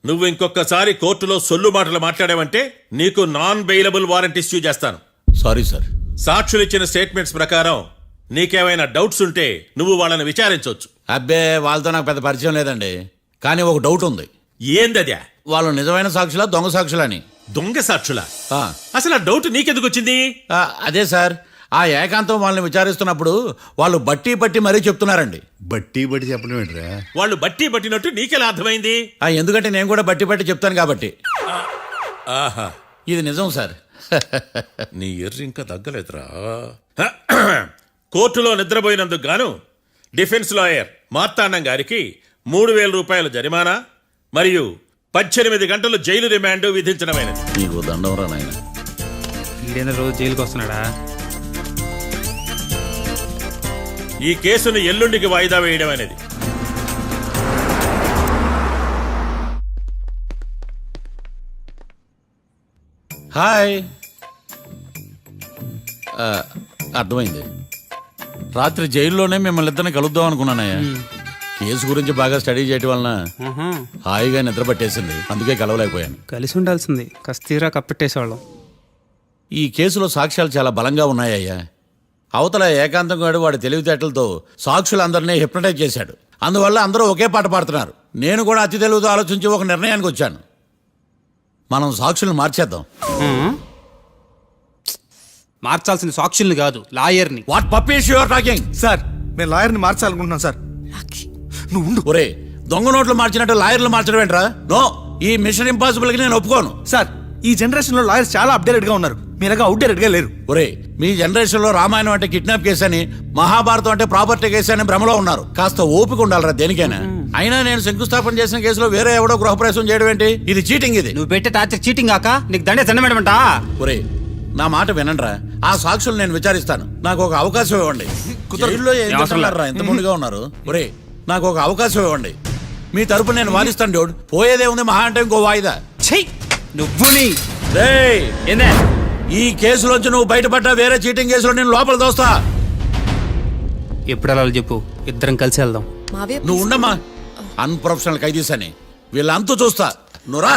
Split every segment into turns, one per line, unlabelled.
నువ్వు ఇంకొకసారి కోర్టులో సొల్లు మాటలు మాట్లాడావంటే నీకు నాన్ బెయిలబుల్ వారెంట్ ఇష్యూ చేస్తాను.
Sorry sir.
సాక్షులు ఇచ్చిన స్టేట్మెంట్స్ ప్రకారం నీకేమైనా డౌట్స్ ఉంటే నువ్వు వాళ్ళని విచారించవచ్చు.
అబ్బే, వాళ్ళతో నాకు పెద్ద పరిచయం లేదండి. కానీ ఒక డౌట్ ఉంది.
ఏందద్యా?
వాళ్ళు నిజమైన సాక్షులా దొంగ సాక్షులని?
దొంగ సాక్షులా?
ఆ,
అసలు ఆ డౌట్ నీకెందుకు వచ్చింది?
అదే సార్, ఆ ఏకాంతం వాళ్ళని విచారిస్తున్నప్పుడు వాళ్ళు బట్టి పట్టి మరీ చెప్తున్నారండి.
బట్టి చెప్పడం ఏంట్రా?
వాళ్ళు బట్టి పట్టినట్టు నీకెలా అర్థమైంది?
ఎందుకంటే నేను కూడా బట్టి పట్టి చెప్తాను కాబట్టి.
ఆహా,
ఇది నిజం సార్.
నీ ఎర్రి ఇంకా తగ్గలేదురా. కోర్టులో నిద్రపోయినందుకు గాను డిఫెన్స్ లాయర్ మార్తాండం గారికి 3,000 రూపాయల జరిమానా మరియు 18 గంటలు జైలు రిమాండ్ విధించడమైనది.
నీకు దండంరా నాయన.
ఈడేంద్ర రోజు జైలుకి వస్తున్నాడా?
ఈ కేసును ఎల్లుండికి వాయిదా వేయడం అనేది.
హాయ్. అర్థమైంది. రాత్రి జైల్లోనే మిమ్మల్ని ఇద్దరిని కలుద్దాం అనుకున్నానయ్యా. కేసు గురించి బాగా స్టడీ చేయటం వలన హాయిగా నిద్ర పట్టేసింది, అందుకే కలవలేకపోయాను.
కలిసి ఉండాల్సింది, కస్తీరా కప్పెట్టేసేవాళ్ళం.
ఈ కేసులో సాక్ష్యాలు చాలా బలంగా ఉన్నాయ్యా. అవతల ఏకాంతం గాడు వాడి తెలివితేటలతో సాక్షులందరినీ హిప్నటైజ్ చేశాడు. అందువల్ల అందరూ ఒకే పాట పాడుతున్నారు. నేను కూడా అతి తెలివితో ఆలోచించి ఒక నిర్ణయానికి వచ్చాను. మనం సాక్షులను మార్చేద్దాం.
మార్చాల్సిన సాక్షుల్ని కాదు, లాయర్ని.
What puppies you are talking?
Sir, నేను లాయర్ని మార్చాలనుకుంటున్నాను సార్. నువ్వు ఉండు.
ఒరే, దొంగ నోట్లు మార్చినట్టు లాయర్లు మార్చడం ఏంట్రా? నో, ఈ మిషన్ ఇంపాసిబుల్ కి నేను ఒప్పుకోను.
సార్, ఈ జనరేషన్ లో లాయర్స్ చాలా అప్డేటెడ్ గా ఉన్నారు. మీరగా అవుట్డేటెడ్ గా లేరు.
ఒరే, మీ జనరేషన్ లో రామాయణం అంటే కిడ్నాప్ కేసు అని, మహాభారతం అంటే ప్రాపర్టీ కేసు అని భ్రమలో ఉన్నారు. కాస్త ఓపిక ఉండాలరా దేనికైనా. అయినా నేను శంకుస్థాపన చేసిన కేసులో వేరే ఎవడో గృహప్రవేశం చేయడం ఏంటి? ఇది చీటింగ్. ఇది
నువ్వు పెట్టే టార్చర్ చీటింగ్ కాక నీకు దండే దండమేడమంటా?
ఒరే, నా మాట వినండిరా. ఆ సాక్షులు నేను విచారిస్తాను. నాకు ఒక అవకాశం ఇవ్వండి. జైల్లో ఏం చేస్తున్నారా ఇంత ముందుగా ఉన్నారు? ఒరే, నాకు ఒక అవకాశం ఇవ్వండి. మీ తరపు నేను వాదిస్తాను. డోడ్ పోయేదే ఉంది, మహా అంటే ఇంకో వాయిదా.
నువ్వు
ఈ కేసులోంచి నువ్వు బయటపడ్డా వేరే చీటింగ్ కేసులో నేను లోపల దోస్తా.
ఎప్పుడు వెళ్ళాలి చెప్పు, ఇద్దరం కలిసి వెళ్దాం.
నువ్వు ఉండమ్మా, అన్ప్రొఫెషనల్ ఖైదీస్ అని వీళ్ళంతా చూస్తా. నువ్వురా.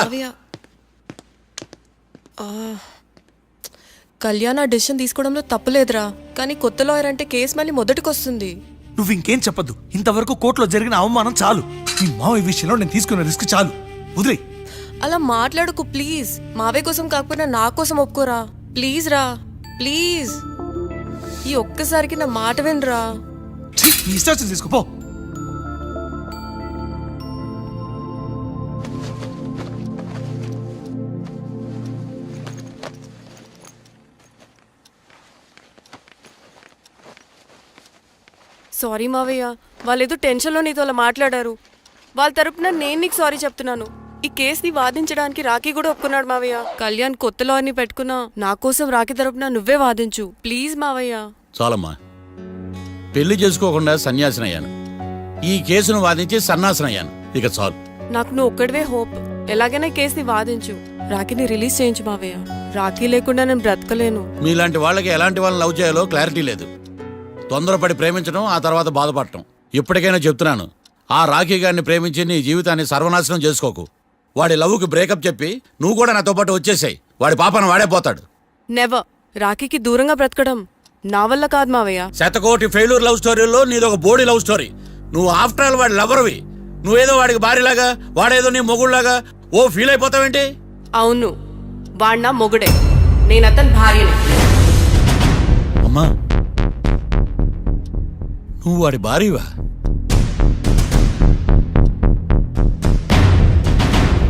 కళ్యాణ్ ఆ డెసిషన్ తీసుకోవడంలో తప్పులేదురా, కానీ కొత్త లాయర్ అంటే కేసు మళ్ళీ మొదటికొస్తుంది.
నువ్వు ఇంకేం చెప్పద్దు. ఇంతవరకు కోర్టులో జరిగిన అవమానం చాలు. ఈ మావయ్య విషయంలో నేను తీసుకున్న రిస్క్ చాలు. వదిలే.
అలా మాట్లాడుకు ప్లీజ్. మావే కోసం కాకపోయినా నా కోసం ఒప్పుకోరా ప్లీజ్ రా, ప్లీజ్. ఈ ఒక్కసారికి నా మాట వినరా.
ఇష్టాచం తీసుకోపో.
సారీ మావయ్య, వాళ్ళేదో టెన్షన్లో నీతో అలా మాట్లాడారు. వాళ్ళ తరపున నేను నీకు సారీ చెప్తున్నాను. ఈ కేసుని వాదించడానికి రాఖీ కూడా ఒప్పుకున్నాడు మావయ్య. కళ్యాణ్ కొత్త లాయర్ని పెట్టుకున్నా నా కోసం రాఖీ తరపున నువ్వే వాదించు ప్లీజ్ మావయ్య.
చాలమ్మా, పెళ్లి చేసుకోకుండా సన్యాసినయ్యాను. ఈ కేసును వాదించి సన్నాసనయ్యాను. ఇక చాలు.
నాకు నువ్వు ఒక్కడివే హోప్. ఎలాగైనా ఈ కేసుని వాదించు, రాఖీని రిలీజ్ చేయించు మావయ్య. రాఖీ లేకుండా నేను బ్రతకలేను.
మీలాంటి వాళ్ళకి ఎలాంటి వాళ్ళని లవ్ చేయాలో క్లారిటీ లేదు. తొందరపడి ప్రేమించడం, ఆ తర్వాత బాధపడటం. ఇప్పటికైనా చెప్తున్నాను, ఆ రాఖీ గారిని ప్రేమించి నీ జీవితాన్ని సర్వనాశనం చేసుకోకు. వాడి లవ్కి బ్రేకప్ చెప్పి నువ్వు కూడా నాతో పాటు వచ్చేసాయి. వాడి పాపను వాడే పోతాడు.
నెవర్. రాఖీకి దూరంగా బ్రతకడం నా వల్ల కాదు మావయ్య.
శతకోటి ఫెయిల్యూర్ లవ్ స్టోరీలో నీదొక బోడీ లవ్ స్టోరీ. నువ్వు ఆఫ్టర్ ఆల్ వాడి లవర్వి. నువ్వేదో వాడికి భార్యలాగా, వాడేదో నీ మొగుడులాగా ఓ ఫీల్ అయిపోతావేంటి?
అవును, వాడు నా మొగుడే, నేను అతని భార్యని.
అమ్మా, నువ్వు వాడి భార్యవా?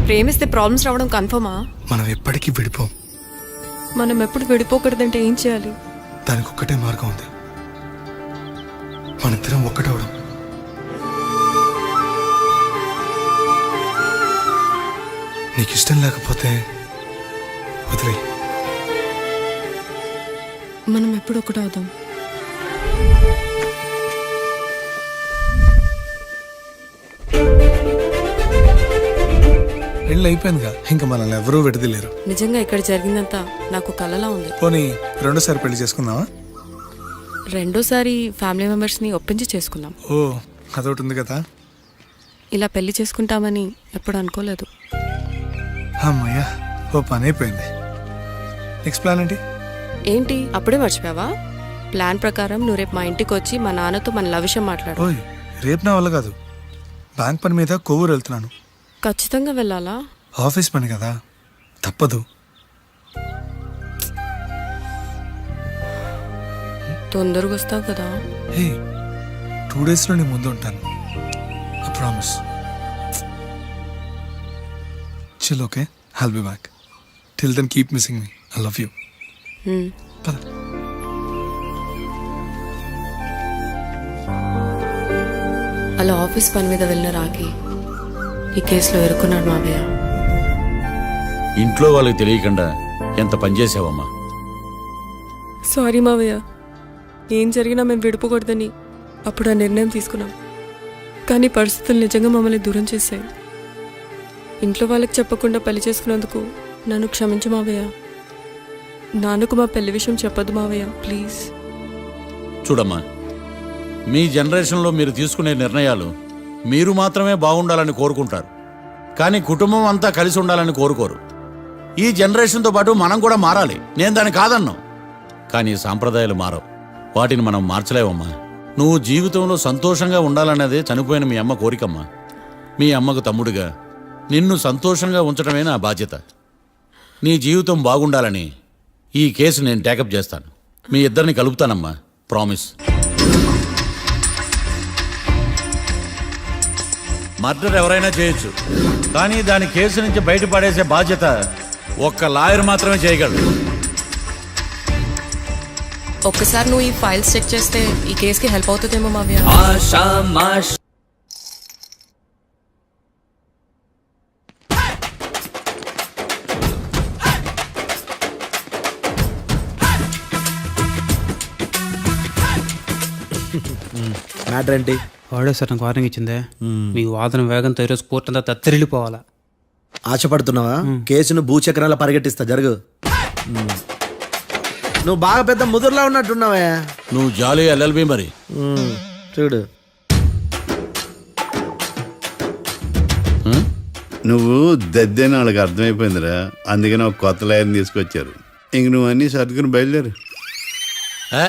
ప్రేమిస్తే ప్రాబ్లమ్స్ రావడం కన్ఫర్మా?
మనం ఎప్పటికీ విడిపోం.
మనం ఎప్పుడు విడిపోకూడదంటే ఏం చేయాలి?
దానికి ఒక్కటే మార్గం ఉంది. మనిద్దరం ఒక్కటవడం. నీకు ఇష్టం లేకపోతే వదిలే.
మనం ఎప్పుడు ఒకటవుదాం.
పెళ్ళి అయిపోయిందిగా, ఇంకా మనల్ని ఎవరూ విడదలేరు.
నిజంగా ఇక్కడ జరిగిందంతా నాకు కలలా ఉంది.
పోనీ రెండోసారి పెళ్లి చేసుకుందామా?
రెండోసారి ఫ్యామిలీ మెంబర్స్ని ఒప్పించి చేసుకుందాం.
ఓ, అదొకటి ఉంది కదా.
ఇలా పెళ్లి చేసుకుంటామని ఎప్పుడు అనుకోలేదు.
అమ్మయ్యా, ఓ పని అయిపోయింది. నెక్స్ట్ ప్లాన్ ఏంటి?
ఏంటి అప్పుడే మర్చిపోయావా? ప్లాన్ ప్రకారం నువ్వు రేపు మా ఇంటికి వచ్చి మా నాన్నతో మన లవ్ విషయం మాట్లాడు.
ఓయ్, రేపు నా వల్ల కాదు. బ్యాంక్ పని మీద కొవ్వూరు వెళ్తున్నాను.
ఖచ్చితంగా వెళ్ళాలా?
ఆఫీస్ పని కదా, తప్పదు.
తొందరగా వస్తావు కదా?
హే, 2 డేస్లో నీ ముందు ఉంటాను. I promise. Chill, okay? I'll be back. Till then keep missing me. I love you. పద.
అలా ఆఫీస్ పని మీద వెళ్ళిన రాకి ఈ కేసులో ఎరుకున్నాడు మావయ్య.
ఇంట్లో వాళ్ళకి తెలియకుండా ఎంత పనిచేసావమ్మా.
సారీ మావయ్య, ఏం జరిగినా మేము విడిపోకూడదని అప్పుడు ఆ నిర్ణయం తీసుకున్నాం. కానీ పరిస్థితులు నిజంగా మమ్మల్ని దూరం చేశాయి. ఇంట్లో వాళ్ళకి చెప్పకుండా పెళ్లి చేసుకున్నందుకు నన్ను క్షమించు మావయ్య. నాన్నకు మా పెళ్లి విషయం చెప్పొద్దు మావయ్య, ప్లీజ్.
చూడమ్మా, మీ జనరేషన్లో మీరు తీసుకునే నిర్ణయాలు మీరు మాత్రమే బాగుండాలని కోరుకుంటారు, కానీ కుటుంబం అంతా కలిసి ఉండాలని కోరుకోరు. ఈ జనరేషన్తో పాటు మనం కూడా మారాలి. నేను దాన్ని కాదన్నాను, కానీ సాంప్రదాయాలు మారవు. వాటిని మనం మార్చలేవమ్మా. నువ్వు జీవితంలో సంతోషంగా ఉండాలన్నదే చనిపోయిన మీ అమ్మ కోరికమ్మా. మీ అమ్మకు తమ్ముడిగా నిన్ను సంతోషంగా ఉంచడమే నా బాధ్యత. నీ జీవితం బాగుండాలని ఈ కేసు నేను టేకప్ చేస్తాను. మీ ఇద్దరిని కలుపుతానమ్మా, ప్రామిస్. మర్డర్ ఎవరైనా చేయొచ్చు, కానీ దాని కేసు నుంచి బయటపడేసే బాధ్యత ఒక్క లాయర్ మాత్రమే చేయగలడు.
ఒక్కసారి నువ్వు ఈ ఫైల్స్ చెక్ చేస్తే ఈ కేసుకి హెల్ప్ అవుతుందేమో మావయ్య.
మ్యాటర్ ఏంటి?
వాడే సార్ నాకు వార్నింగ్ ఇచ్చిందే. మీ వాదన వేగంతో ఈరోజు కోర్టు అంతా తత్తరిల్లిపోవాలా.
ఆశపడుతున్నావా? కేసును భూచక్రాల పరిగెట్టిస్తా, జరుగు. నువ్వు బాగా పెద్ద ముదురులా ఉన్నట్టున్నావా?
నువ్వు జాలి ఎల్ఎల్బి మరి.
చూడు,
నువ్వు దద్దని వాళ్ళకి అర్థమైపోయిందిరా, అందుకని ఒక కొత్త లాయర్ని తీసుకొచ్చారు. ఇంక నువ్వు అన్నీ సర్దుకుని బయలుదేరు.
ఏ?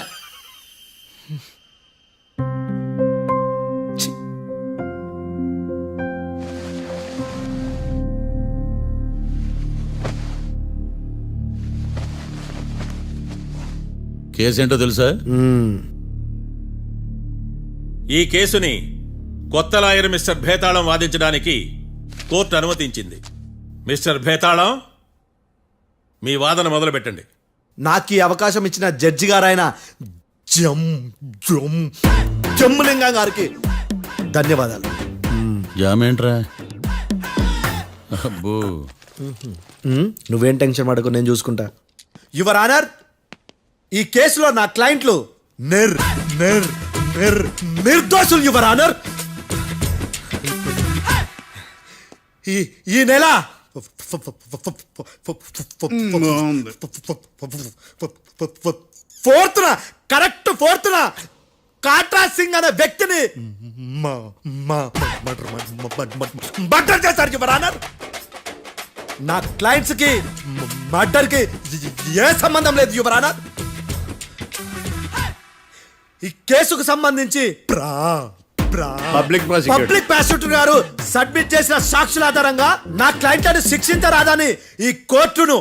కేసేంటో తెలుసా?
ఈ కేసుని కొత్త లాయర్ మిస్టర్ భేతాళం వాదించడానికి కోర్టు అనుమతించింది. మిస్టర్ భేతాళం, మీ వాదన మొదలు పెట్టండి.
నాకు ఈ అవకాశం ఇచ్చిన జడ్జి గారైన జమ్ములింగం గారికి ధన్యవాదాలు.
జామేంట్రా? అబ్బో,
నువ్వేం టెన్షన్ పడకు, నేను చూసుకుంటా. యువర్ ఆనర్, ఈ కేసులో నా క్లయింట్లు నిర్దోషులు యువర్ ఆనర్. ఈ నెల ఫోర్త్న కాట్రా సింగ్ అనే వ్యక్తిని మర్డర్ చేశారు యువర్ ఆనర్. నా క్లయింట్స్ కి మర్డర్ కి ఏ సంబంధం లేదు యువర్ ఆనర్. ఈ కేసుకు సంబంధించి
పబ్లిక్
ప్రాసిక్యూటర్ గారు సబ్మిట్ చేసిన సాక్షుల ఆధారంగా నా క్లయింట్లను శిక్షించరాదని ఈ కోర్టును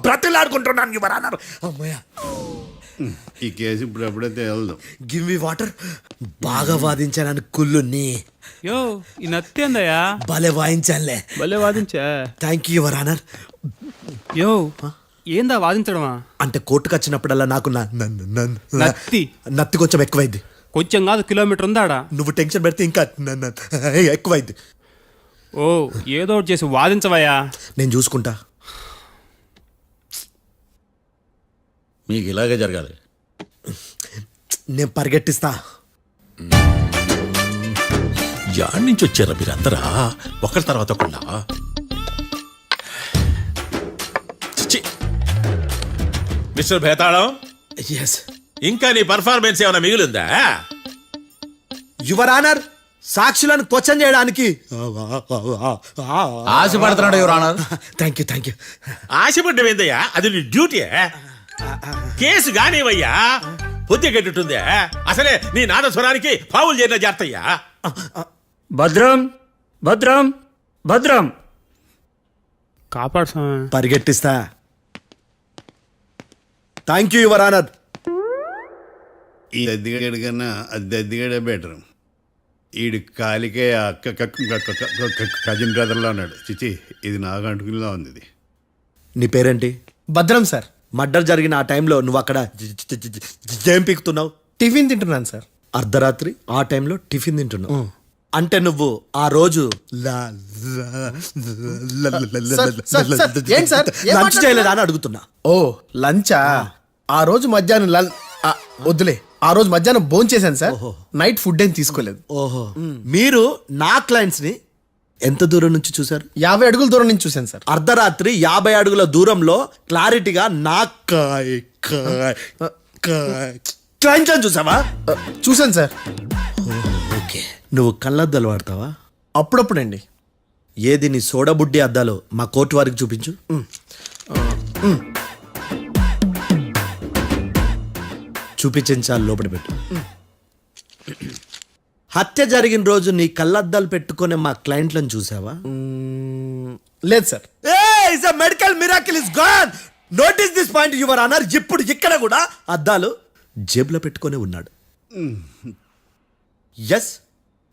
బ్రతిలాడుకుంటున్నాను యువర్ ఆనర్. అమ్మయ్య,
ఈ కేసు ఇప్పుడు ఎప్పుడైతే వెళ్దాం.
Give me water. బాగా వాదించానని కుళ్ళుని.
యో, ఈ నత్తేందయ్యా?
భలే వాయించానులే.
భలే వాదించా.
Thank you your honour.
యో, ఏందా వాదించడమా?
అంటే కోర్టుకు వచ్చినప్పుడల్లా నాకు నత్తి కొంచెం ఎక్కువైంది.
కొంచెం కాదు, కిలోమీటర్ ఉందాడా.
నువ్వు టెన్షన్ పెడితే ఇంకా ఎక్కువైంది.
ఓ, ఏదో ఒకటి చేసి వాదించవయ్యా.
నేను చూసుకుంటా.
మీకు ఇలాగే జరగాలి.
నేను పరిగెట్టిస్తా.
యాడ్ నుంచి వచ్చారా మీరందరా ఒకరి తర్వాత ఒకళ్ళ? మిస్టర్ భేతాళం,
ఎస్
ఇంకా నీ పర్ఫార్మెన్స్ ఏమైనా మిగిలిందా?
యువర్ ఆనర్, సాక్షులను క్వశ్చన్ చేయడానికి
ఆశపడుతున్నాడు యువర్ ఆనర్.
థ్యాంక్ యూ
ఆశపడ్డం ఏందయ్యా, అది నీ డ్యూటీ. కేసు గానేవయ్యా, పొద్దు గట్టుందే. అసలే నీ నాదస్వరానికి పావులు చేరిన జాతయ్యా.
భద్రం భద్రం భద్రం.
కాపాడు స్వామి.
పరిగెట్టిస్తా. Thank you your honour.
ఈ దద్దిగాడి కన్నా అది దద్దిగాడే బెటర్. ఈడు కాలికే కజిన్ బ్రదర్లో ఉన్నాడు. చిచి, ఇది నాకు అంటుకునిలా ఉంది. ఇది
నీ పేరేంటి?
భద్రం సార్.
మర్డర్ జరిగిన ఆ టైంలో నువ్వు అక్కడ ఏం పీకుతున్నావు?
టిఫిన్ తింటున్నాను సార్.
అర్ధరాత్రి ఆ టైంలో టిఫిన్ తింటున్నావు అంటే నువ్వు ఆ రోజు
ఏంటి సార్?
లంచ్ చేయలేదా అని అడుగుతున్నా.
ఓ లంచా? ఆ రోజు మధ్యాహ్నం వద్దులే, ఆ రోజు మధ్యాహ్నం భోజనం చేశాను సార్. నైట్ ఫుడ్ ఏం తీసుకోలేదు.
ఓహో, మీరు నా క్లయింట్స్ ని ఎంత దూరం నుంచి చూశారు?
50 అడుగుల దూరం నుంచి చూశాను సార్.
అర్ధరాత్రి 50 అడుగుల దూరంలో క్లారిటీగా నా క్లయింట్స్ అని చూసావా?
చూశాను సార్.
ఓకే, నువ్వు కళ్ళద్దాలు వాడతావా?
అప్పుడప్పుడండి.
ఏది నీ సోడా బుడ్డి అద్దాలు మా కోర్టు వారికి చూపించు. చూపించాలి, లోపల పెట్టు. హత్య జరిగిన రోజు నీ కళ్ళద్దాలు పెట్టుకునే మా క్లయింట్లను చూసావా?
లేదు sir.
Medical miracle is gone. Notice this point your honour. ఇప్పుడు ఇక్కడ కూడా అద్దాలు జేబులో పెట్టుకొని ఉన్నాడు. ఎస్,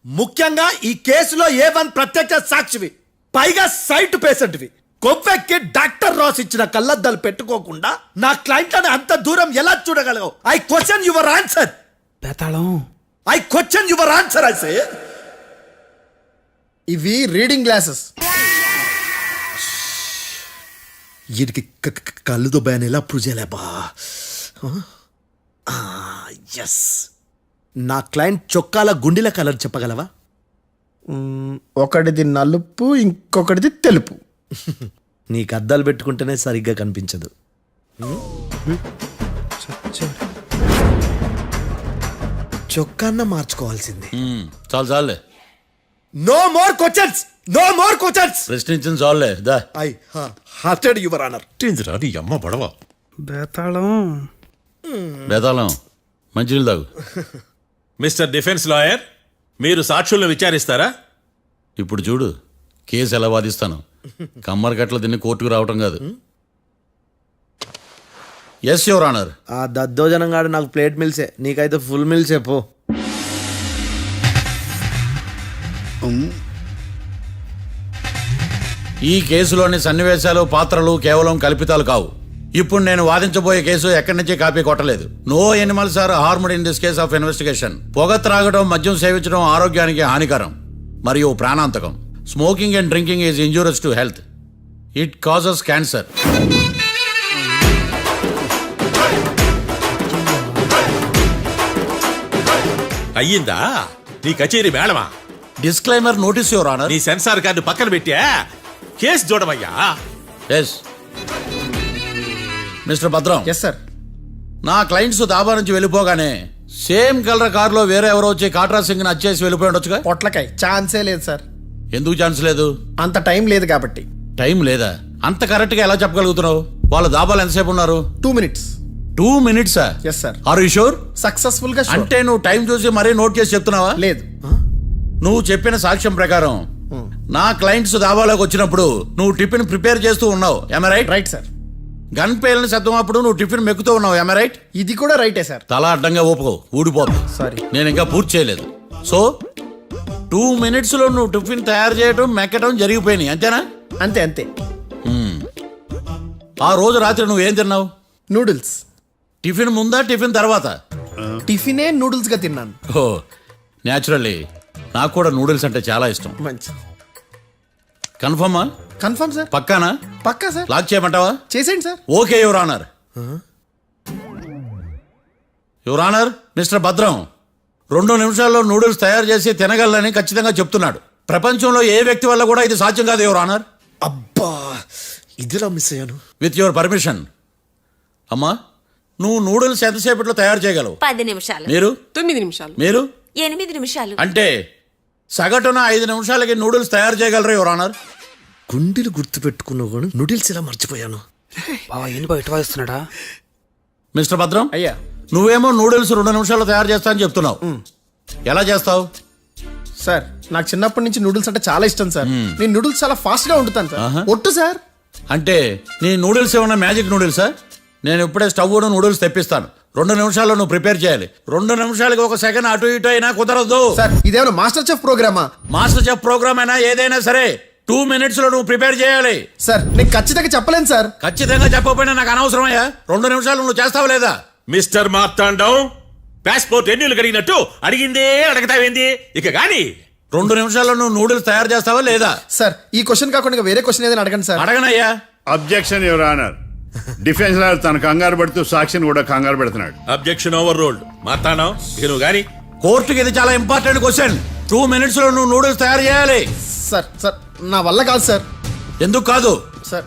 ముఖ్యంగా ఈ కేసులో A1 ప్రత్యక్ష సాక్షివి, పైగా సైట్ పేషెంట్వి. కొవ్వెక్కి డాక్టర్ రాస్ ఇచ్చిన కళ్ళద్దాలు పెట్టుకోకుండా నా క్లయింట్లను అంత దూరం ఎలా చూడగలవు? I question your answer.
బేతాళం.
I question your answer. I say
ఇవి రీడింగ్ గ్లాసెస్.
వీడికి కళ్ళు దుబ్బాయని ఎలా ప్రూవ్ చేయలేబా? ఎస్, నా క్లయింట్ చొక్కాల గుండెల కలర్ చెప్పగలవా?
ఒకటిది నలుపు, ఇంకొకటిది తెలుపు.
నీకు అద్దాలు పెట్టుకుంటేనే సరిగ్గా కనిపించదు. చొక్కాన్న మార్చుకోవాల్సింది.
చాలు చాలులే,
no more questions, no more questions.
ప్రశ్నించింది చాలులే. దా
ఐ హార్టెడ్ యువర్ ఆనర్.
నీ అమ్మ పడవ.
బేతాళం.
బేతాళం, మంచినీళ్ళు తాగు.
మిస్టర్ డిఫెన్స్ లాయర్, మీరు సాక్షులను విచారిస్తారా?
ఇప్పుడు చూడు, కేసు ఎలా వాదిస్తాను. కమ్మరి గట్ల తిని కోర్టుకు రావటం కాదు. Yes your honour.
ఆ దద్దోజనం గాడు నాకు ప్లేట్ మిల్సే, నీకైతే ఫుల్ మిల్సే పో.
ఈ కేసులోని సన్నివేశాలు, పాత్రలు కేవలం కల్పితాలు కావు. ఇప్పుడు నేను వాదించబోయే కేసు ఎక్కడి నుంచి కాపీ కొట్టలేదు. No animals are harmed in this case of investigation. పొగ త్రాగడం, మద్యం సేవించడం ఆరోగ్యానికి హానికరం మరియు ప్రాణాంతకం. Smoking and drinking is injurious to health. It causes cancer.
అయ్యిందా నీ కచేరీ మేడమా?
Disclaimer notice your honour.
నీ సెన్సార్ కార్డు పక్కన పెట్టా కేసు చూడమయ్యా.
Yes mister Bhadram.
Yes sir.
నా క్లయింట్స్ దాబా నుంచి వెళ్ళిపోగానే సేమ్ కలర్ కారులో వేరే ఎవరో వచ్చి కాట్రా సింగ్ వచ్చేసి వెళ్ళిపోయి ఉండొచ్చుగా?
పొట్లకాయ ఛాన్సే లేదు సార్.
ఎందుకు ఛాన్స్ లేదు?
అంత టైం లేదు కాబట్టి.
టైం లేదా? అంత కరెక్ట్ గా ఎలా చెప్పగలుగుతున్నావు? వాళ్ళ దాబాలు ఎంతసేపు ఉన్నారు?
2 minutes.
2 minutes?
Yes sir.
Are you sure?
Successful గా sure.
అంటే నువ్వు టైం చూసి మరీ నోట్ చేసి చెప్తున్నావా?
లేదు.
నువ్వు చెప్పిన సాక్ష్యం ప్రకారం నా క్లయింట్స్ దాబాలోకి వచ్చినప్పుడు నువ్వు టిఫిన్ ప్రిపేర్ చేస్తూ ఉన్నావు. ఎమ్ రైట్?
Right sir.
గన్ పేలిన శబ్దం అప్పుడు నువ్వు టిఫిన్ మెక్కుతూ ఉన్నావు. ఎమ్ రైట్?
ఇది కూడా రైటే సార్.
తల అడ్డంగా ఊపుకో, ఊడిపోతుంది.
సారీ.
నేను ఇంకా పూర్తి చేయలేదు. సో 2 minutes లో నువ్వు టిఫిన్ తయారు చేయడం, మెక్కడం జరిగిపోయినాయి, అంతేనా?
అంతే అంతే.
ఆ రోజు రాత్రి నువ్వు ఏం తిన్నావు?
నూడిల్స్.
టిఫిన్ ముందా, టిఫిన్ తర్వాత?
టిఫినే నూడిల్స్ గా తిన్నాను.
ఓ న్యాచురల్లీ నాకు కూడా నూడిల్స్ అంటే చాలా ఇష్టం.
మంచి.
కన్ఫర్మా?
Confirm sir.
పక్కానా?
పక్కా సార్.
లాక్ చేయమంటావా?
చేసేయండి sir.
Okay your honour. Your honour, mister Bhadram 2 నిమిషాల్లో నూడిల్స్ తయారు చేసి తినగలని ఖచ్చితంగా చెప్తున్నాడు. ప్రపంచంలో ఏ వ్యక్తి వల్ల కూడా ఇది సాధ్యం కాదు యువర్ ఆనర్.
అబ్బా, ఇదిలా మిస్ అయ్యాను.
With your permission. అమ్మా, నువ్వు నూడిల్స్ ఎంతసేపట్లో తయారు చేయగలవు?
10 నిమిషాలు.
మీరు?
9 నిమిషాలు.
మీరు?
8 నిమిషాలు.
అంటే సగటున 5 నిమిషాలకి నూడిల్స్ తయారు చేయగలరు యువర్ ఆనర్.
గుండెలు గుర్తు పెట్టుకున్నా కూడా నూడిల్స్ ఇలా మర్చిపోయాను.
బావా ఏంటి బావ ఇటు వాయిస్తున్నాడా?
మిస్టర్ భద్రం,
అయ్యా
నువ్వేమో నూడిల్స్ 2 నిమిషాల్లో తయారు చేస్తా అని చెప్తున్నావు. ఎలా చేస్తావు?
సార్ నాకు చిన్నప్పటి నుంచి నూడిల్స్ అంటే చాలా ఇష్టం సార్. నేను నూడిల్స్ చాలా ఫాస్ట్ గా వండుతాను సార్. ఒట్టు సార్.
అంటే నీ నూడిల్స్ ఏమన్నా మ్యాజిక్ నూడిల్సా? నేను ఇప్పుడే స్టవ్ నూడిల్స్ తెప్పిస్తాను. 2 నిమిషాల్లో నువ్వు ప్రిపేర్ చేయాలి. 2 నిమిషాలకి 1 సెకండ్ అటు ఇటు అయినా కుదరదు.
సార్ ఇదేమైనా మాస్టర్ చెఫ్ ప్రోగ్రామా?
మాస్టర్ చెఫ్ ప్రోగ్రామ్ అయినా ఏదైనా సరే 2 minutes లో నువ్వు ప్రిపేర్ చేయాలి.
సార్ నేను ఖచ్చితంగా చెప్పలేను సార్.
ఖచ్చితంగా చెప్పకపోయినా నాకు అనవసరమయ్యా. 2 నిమిషాలు నువ్వు చేస్తావు లేదా?
మిస్టర్ మార్తాండం, పాస్పోర్ట్ ఎన్నిళ్ళు కడిగినట్టు అడిగిందే అడగతావేంది? ఇక గాని
2 నిమిషాల్లో నువ్వు నూడిల్స్ తయారు చేస్తావా లేదా?
సార్ ఈ క్వశ్చన్ కాకుండా ఇంకా వేరే క్వశ్చన్ ఏదైనా అడగండి సార్.
అడగనయ్యా.
Objection your honour. Defence lawyer తన కంగారు పడుతూ సాక్షిని కూడా కంగారు పెడుతున్నాడు.
Objection over ruled. మార్తాండం, ఇక నువ్వు గాని.
కోర్టుకి ఇది చాలా ఇంపార్టెంట్ క్వశ్చన్. 2 minutes లో నువ్వు నూడిల్స్ తయారు చేయాలి.
సార్ సార్ నా వల్ల కాదు సార్.
ఎందుకు కాదు?
సార్